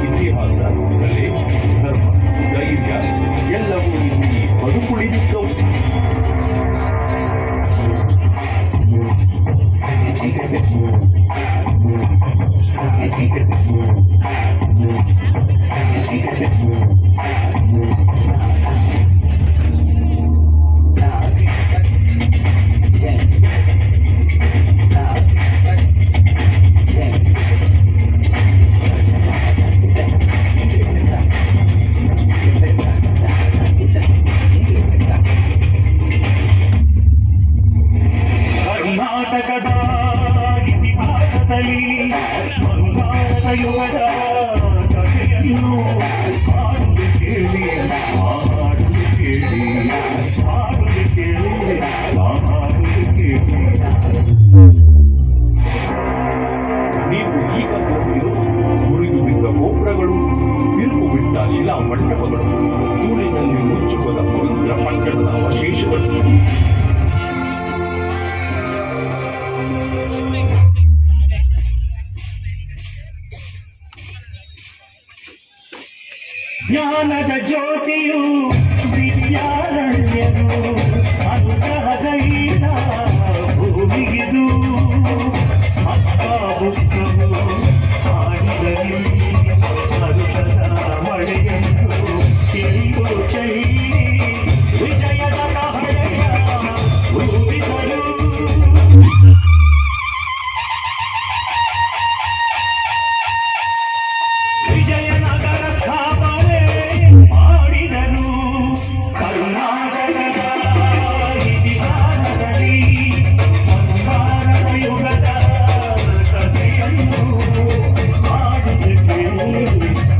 ಇತಿಹಾಸ, ಕಲೆ, ಧರ್ಮ, ಧೈರ್ಯ ಎಲ್ಲವೂ ಇಲ್ಲಿ ಬದುಕುಳಿದಿದ್ದವು. ಕರ್ನಾಟಕದ ಇತಿಹಾಸದಲ್ಲಿ ಬಂಗಾರದ ಯುಗದ ಕಥೆಯನ್ನು ಹಾಡುವುದು ಕೇಳಿ, ಹಾಡುವುದು ಕೇಳಿ, ಹಾಡುವುದು ಕೇಳಿ, ಹಾಡುವುದು ಕೇಳಿ. ನೀವು ಈಗ ನೋಡುತ್ತಿರುವುದು ಮುರಿದು ಬಿದ್ದ ಗೋಪುರಗಳು, ತಿರುಗು ಬಿಟ್ಟ ಶಿಲಾ ಮಂಟಪಗಳು, ಧೂಳಿನಲ್ಲಿ ಮುಚ್ಚುವುದ ಪವಿತ್ರ ಪಟ್ಟಣದ ಅವಶೇಷಗಳು. ಜ್ಞಾನದ ಜ್ಯೋತಿಯು ವಿದ್ಯಾರಣ್ಯರು, ಅನುಗ್ರಹದೈದ ಭೂಮಿಗಿದು. ಅಕ್ಕ ಬುಕ್ಕವು ಹಾಡಿದಲ್ಲಿ ಮರುಷದ ಮಳೆಯನ್ನು ಚೆಲ್ಲು ಚೆಲ್ಲಿ ವಿಜಯದ ಕಹಳೆಯ ಊರಿದರು. ವಿಜಯನಗರ ಸ್ಥಾಪನೆ ಮಾಡಿದರು. ಕರ್ನಾಟಕದ ಇತಿಹಾಸದಲ್ಲಿ ಬಂಗಾರದ ಯುಗದ ಕಥೆಯನ್ನು ಹಾಡುವುದು ಕೇಳಿ,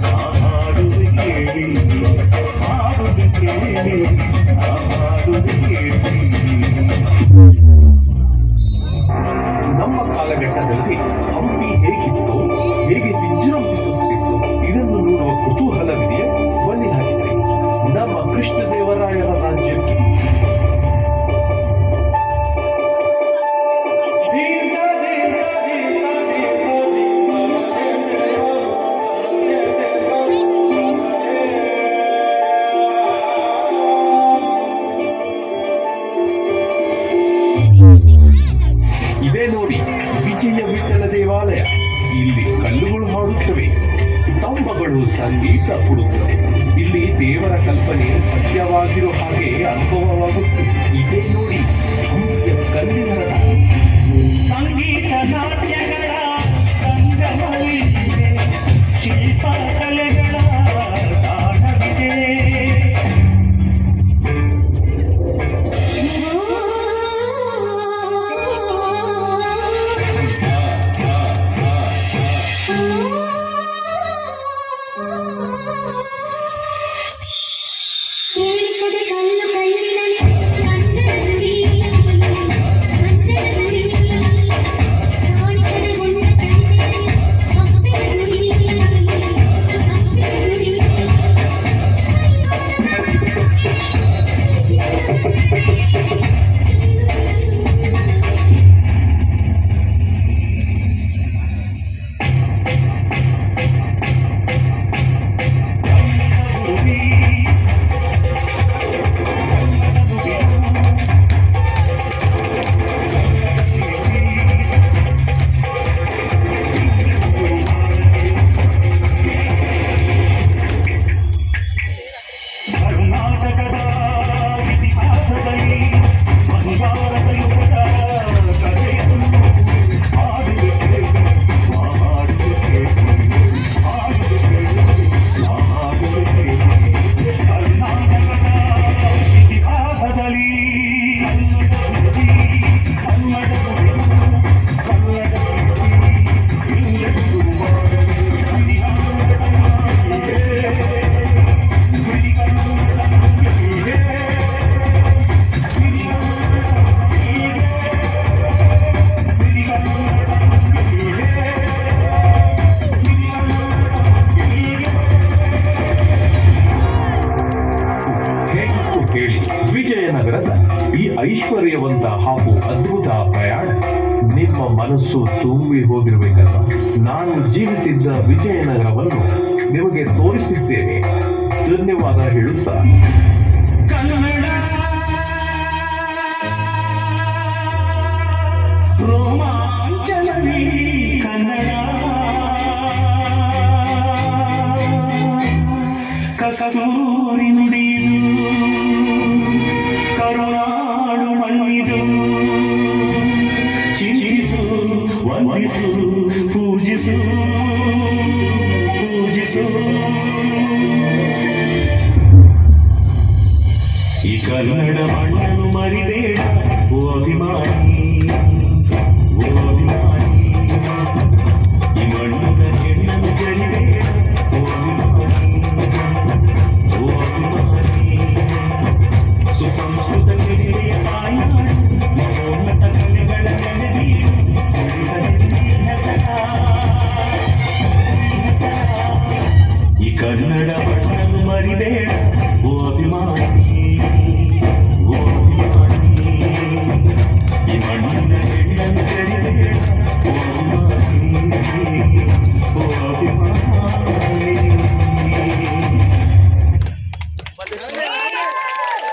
ಹಾಡುವುದು ಕೇಳಿ, ಹಾಡುವುದು ಕೇಳಿ, ಹಾಡುವುದು ಕೇಳಿ. ನಮ್ಮ ಕಾಲಘಟ್ಟದಲ್ಲಿ ಹಂಪಿ ಹೇಗಿತ್ತು, ಹೇಗೆ ವಿಜೃಂಭಿಸುತ್ತಿತ್ತು, ಇದನ್ನು ನೋಡುವ ಕುತೂಹಲವಿದೆಯೇ? ಬನ್ನಿ ಹಾಗಿದ್ರೆ ನಮ್ಮ ಕೃಷ್ಣದೇವರಾಯರ ರಾಜ್ಯಕ್ಕೆ. ಇದೇ ನೋಡಿ ವಿಜಯ ವಿಠಲ ದೇವಾಲಯ. ಇಲ್ಲಿ ಕಲ್ಲುಗಳು ಹಾಡುತ್ತವೆ, ಸ್ತಂಭಗಳು ಸಂಗೀತ ಕೊಡುತ್ತವೆ. ಇಲ್ಲಿ ದೇವರ ಕಲ್ಪನೆ ಸತ್ಯವಾಗಿರೋ ಹಾಗೆ ಅನುಭವವಾಗುತ್ತದೆ. ಇದೇ ನೋಡಿ ಹಂಪಿಯ ಕಲ್ಲಿನ ರಥ. ಸಂಗೀತ ನಾಟ್ಯಗಳ ಸಂಗಮವಿದೆ, ಶಿಲ್ಪ ಕಲೆಗಳ ತಾಣವಿದೆ. ಕೇಳಿಸದ ಕಲ್ಲು ಕಲ್ಲಿನಲ್ಲಿ ಕನ್ನಡದಲ್ಲಿ ಕನ್ನಡದಲ್ಲಿ ರಾಣಿಕರ ಗುಂಡ ಕೈಯಲ್ಲಿ ಹಂಪಿನಲ್ಲಿ ಕರ್ನಾಟಕದ ಇತಿಹಾಸದಲ್ಲಿ ಬಂಗಾರದ ಯುಗದ ಕಥೆಯನ್ನು ಹಾಡುವುದು ಕೇಳಿ, ಹಾಡುವುದು ಕೇಳಿ, ಹಾಡುವುದು ಕೇಳಿ, ಹಾಡುವುದು ಕೇಳಿ. ಕರ್ನಾಟಕದ ಇತಿಹಾಸದಲ್ಲಿ ಕನ್ನಡ ಹೇಳಿ ವಿಜಯನಗರದ ಈ ಐಶ್ವರ್ಯವಂತ ಹಾಗೂ ಅದ್ಭುತ ಪ್ರಯಾಣ ನಿಮ್ಮ ಮನ ಮನಸ್ಸು ತುಂಬಿ ಹೋಗಿರಬೇಕಲ್ಲ. ನಾನು ಜೀವಿಸಿದ್ದ ವಿಜಯನಗರವನ್ನು ನಿಮಗೆ ತೋರಿಸಿದ್ದೇನೆ. ಧನ್ಯವಾದ ಹೇಳುತ್ತಾ ಕನ್ನಡ ರೋಮಾಂಚನವೀ ಕನ್ನಡ ಕಸ್ತೂರಿ ನುಡಿದು ಕರುನಾಡು ಮಣ್ಣಿದು ಚಿಂತಿಸು ವಂದಿಸು ಪೂಜಿಸು ಪೂಜಿಸು ಈ ಕನ್ನಡ ಮಣ್ಣನ್ನು ಮರಿಬೇಡ ಓ ಅಭಿಮಾನಿ ಓ ಅಭಿಮಾನಿ ಈ ಮಣ್ಣದ ಹೆಣ್ಣನ್ನು ಜರಿಬೇಡ ಓ ಅಭಿಮಾನಿ ಓ ಅಭಿಮಾನಿ ಸುಸಂಸ್ಕೃತ ಕೆರೆಯ ತಾಯ್ನಾಡು ಮಹೋನ್ನತ ಕಲೆಗಳ ನೆಲೆನೀಡು ಉಳಿಸಲಿದೆ ಹೆಸರ ಈ ಕನ್ನಡ ಮಣ್ಣನ್ನು ಮರಿಬೇಡ